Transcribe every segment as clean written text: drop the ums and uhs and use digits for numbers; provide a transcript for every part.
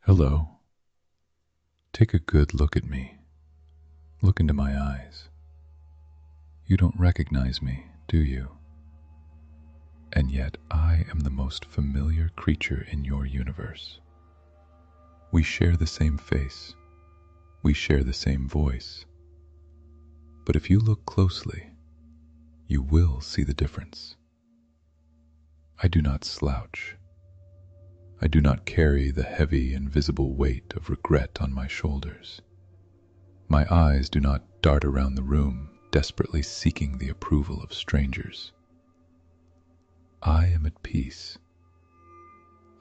Hello. Take a good look at me. Look into my eyes. You don't recognize me, do you? And yet I am the most familiar creature in your universe. We share the same face. We share the same voice. But if you look closely, you will see the difference. I do not slouch. I do not carry the heavy, invisible weight of regret on my shoulders. My eyes do not dart around the room, desperately seeking the approval of strangers. I am at peace.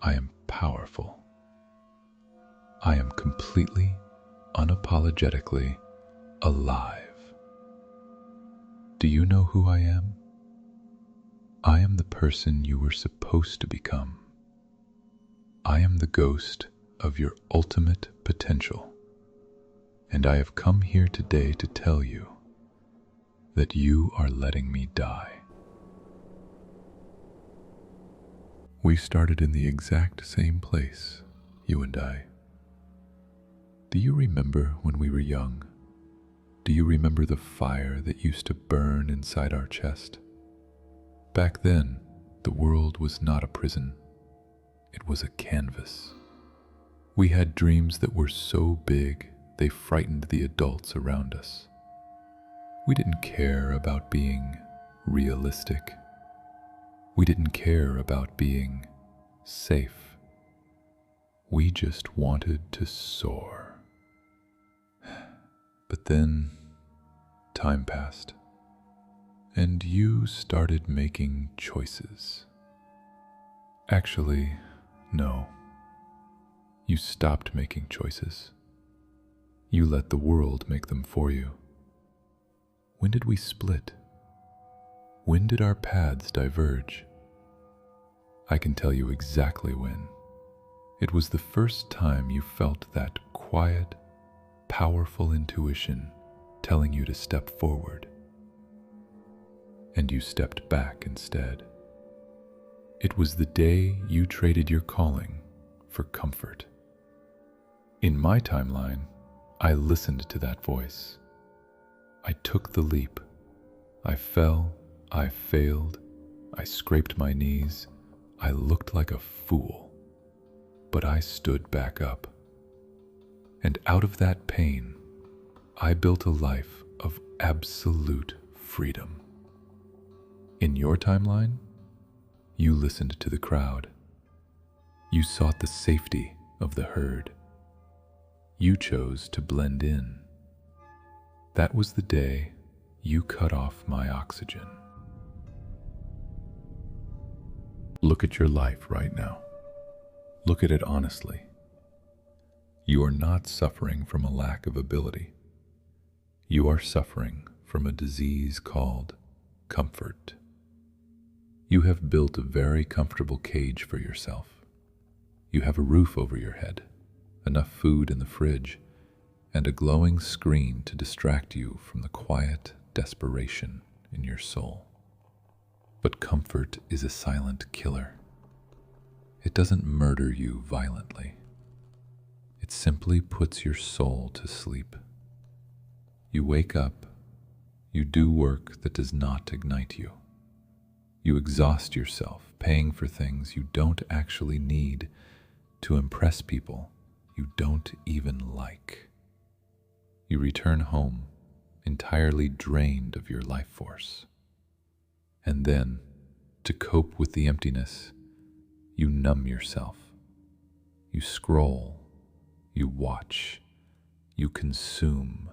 I am powerful. I am completely, unapologetically alive. Do you know who I am? I am the person you were supposed to become. I am the ghost of your ultimate potential, and I have come here today to tell you that you are letting me die. We started in the exact same place, you and I. Do you remember when we were young? Do you remember the fire that used to burn inside our chest? Back then, the world was not a prison. It was a canvas. We had dreams that were so big they frightened the adults around us. We didn't care about being realistic. We didn't care about being safe. We just wanted to soar. But then time passed, and you started making choices. Actually, no. You stopped making choices. You let the world make them for you. When did we split? When did our paths diverge? I can tell you exactly when. It was the first time you felt that quiet, powerful intuition telling you to step forward. And you stepped back instead. It was the day you traded your calling for comfort. In my timeline, I listened to that voice. I took the leap. I fell, I failed, I scraped my knees, I looked like a fool. But I stood back up. And out of that pain, I built a life of absolute freedom. In your timeline, you listened to the crowd. You sought the safety of the herd. You chose to blend in. That was the day you cut off my oxygen. Look at your life right now. Look at it honestly. You are not suffering from a lack of ability. You are suffering from a disease called comfort. You have built a very comfortable cage for yourself. You have a roof over your head, enough food in the fridge, and a glowing screen to distract you from the quiet desperation in your soul. But comfort is a silent killer. It doesn't murder you violently. It simply puts your soul to sleep. You wake up, you do work that does not ignite you. You exhaust yourself paying for things you don't actually need to impress people you don't even like. You return home entirely drained of your life force. And then, to cope with the emptiness, you numb yourself. You scroll, you watch, you consume.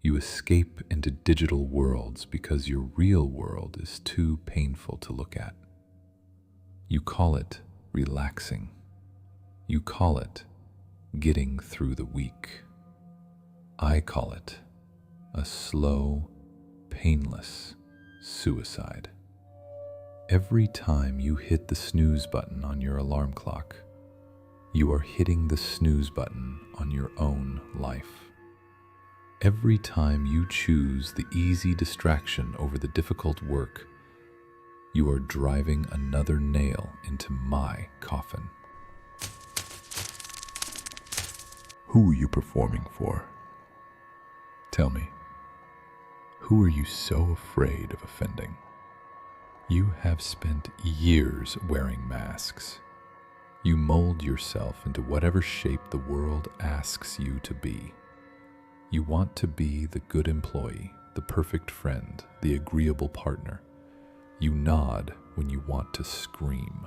You escape into digital worlds because your real world is too painful to look at. You call it relaxing. You call it getting through the week. I call it a slow, painless suicide. Every time you hit the snooze button on your alarm clock, you are hitting the snooze button on your own life. Every time you choose the easy distraction over the difficult work, you are driving another nail into my coffin. Who are you performing for? Tell me, who are you so afraid of offending? You have spent years wearing masks. You mold yourself into whatever shape the world asks you to be. You want to be the good employee, the perfect friend, the agreeable partner. You nod when you want to scream.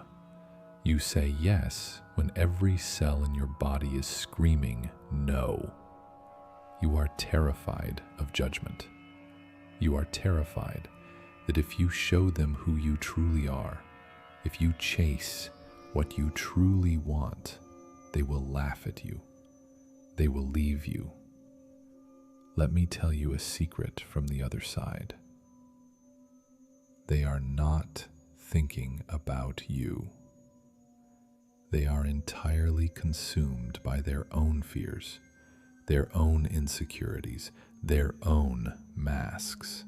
You say yes when every cell in your body is screaming no. You are terrified of judgment. You are terrified that if you show them who you truly are, if you chase what you truly want, they will laugh at you. They will leave you. Let me tell you a secret from the other side. They are not thinking about you. They are entirely consumed by their own fears, their own insecurities, their own masks.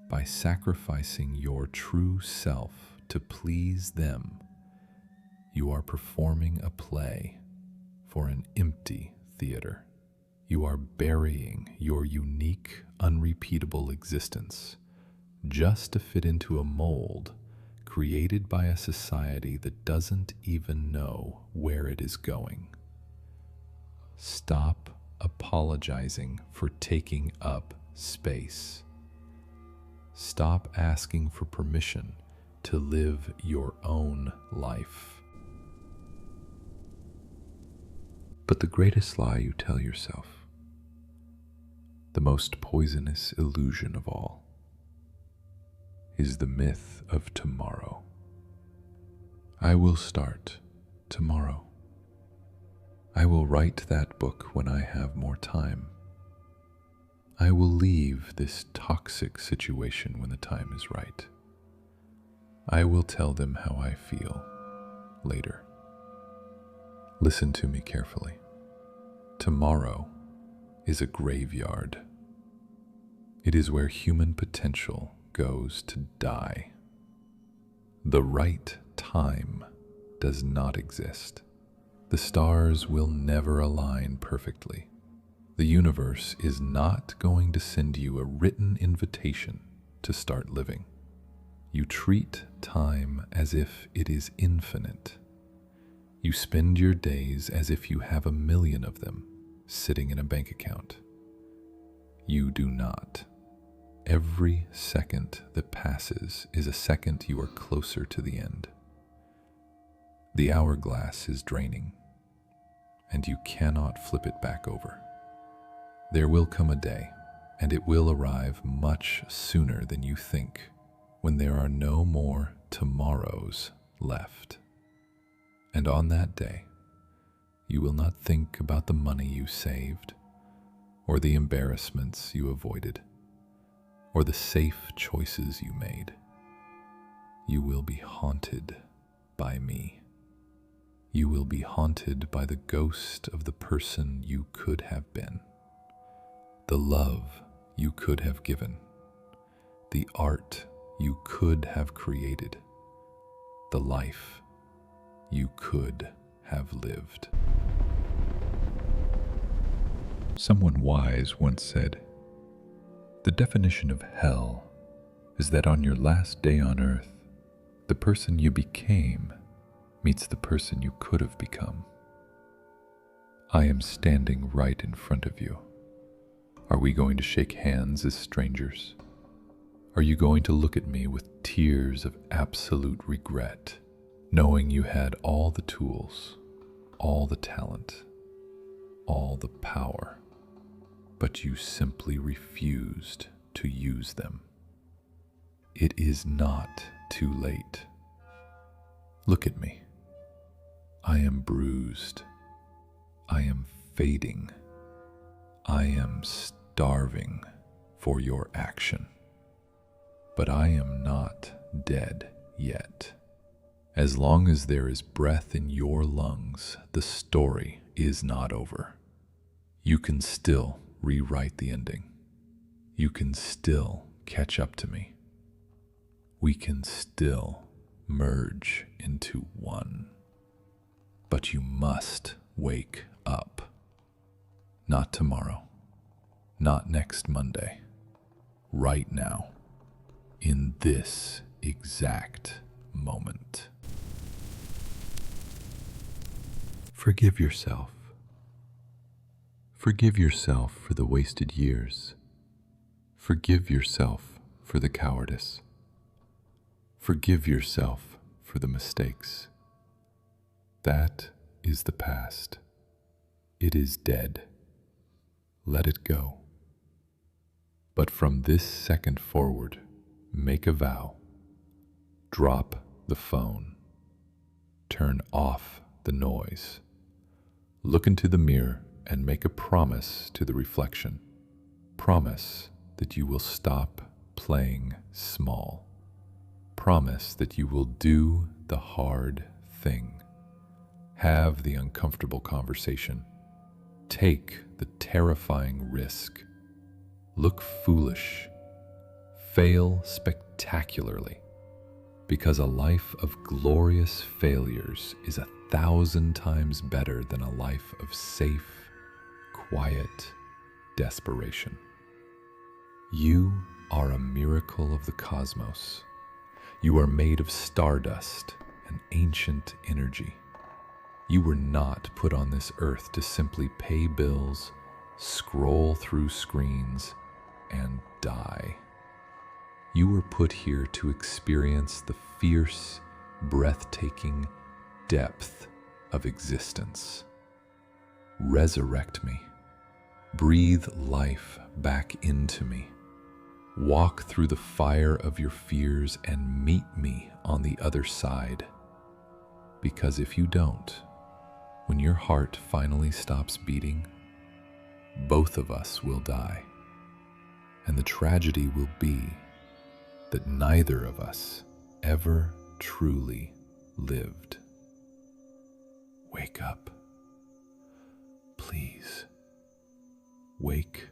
By sacrificing your true self to please them, you are performing a play for an empty theater. You are burying your unique, unrepeatable existence just to fit into a mold created by a society that doesn't even know where it is going. Stop apologizing for taking up space. Stop asking for permission to live your own life. But the greatest lie you tell yourself, the most poisonous illusion of all, is the myth of tomorrow. I will start tomorrow. I will write that book when I have more time. I will leave this toxic situation when the time is right. I will tell them how I feel later. Listen to me carefully. Tomorrow is a graveyard. It is where human potential goes to die. The right time does not exist. The stars will never align perfectly. The universe is not going to send you a written invitation to start living. You treat time as if it is infinite. You spend your days as if you have 1,000,000 of them sitting in a bank account. You do not. Every second that passes is a second you are closer to the end. The hourglass is draining, and you cannot flip it back over. There will come a day, and it will arrive much sooner than you think, when there are no more tomorrows left. And on that day, you will not think about the money you saved, or the embarrassments you avoided, or the safe choices you made. You will be haunted by me. You will be haunted by the ghost of the person you could have been, the love you could have given, the art you could have created, the life you could have lived. Someone wise once said, "The definition of hell is that on your last day on earth, the person you became meets the person you could have become." I am standing right in front of you. Are we going to shake hands as strangers? Are you going to look at me with tears of absolute regret, knowing you had all the tools, all the talent, all the power, but you simply refused to use them? It is not too late. Look at me. I am bruised. I am fading. I am starving for your action. But I am not dead yet. As long as there is breath in your lungs, the story is not over. You can still rewrite the ending. You can still catch up to me. We can still merge into one. But you must wake up. Not tomorrow. Not next Monday. Right now. In this exact moment. Forgive yourself. Forgive yourself for the wasted years. Forgive yourself for the cowardice. Forgive yourself for the mistakes. That is the past. It is dead. Let it go. But from this second forward, make a vow. Drop the phone. Turn off the noise. Look into the mirror and make a promise to the reflection. Promise that you will stop playing small. Promise that you will do the hard thing. Have the uncomfortable conversation. Take the terrifying risk. Look foolish. Fail spectacularly. Because a life of glorious failures is 1,000 times better than a life of safe, quiet desperation. You are a miracle of the cosmos. You are made of stardust and ancient energy. You were not put on this earth to simply pay bills, scroll through screens, and die. You were put here to experience the fierce, breathtaking depth of existence. Resurrect me. Breathe life back into me. Walk through the fire of your fears and meet me on the other side. Because if you don't, when your heart finally stops beating, both of us will die. And the tragedy will be that neither of us ever truly lived. Wake up. Please, wake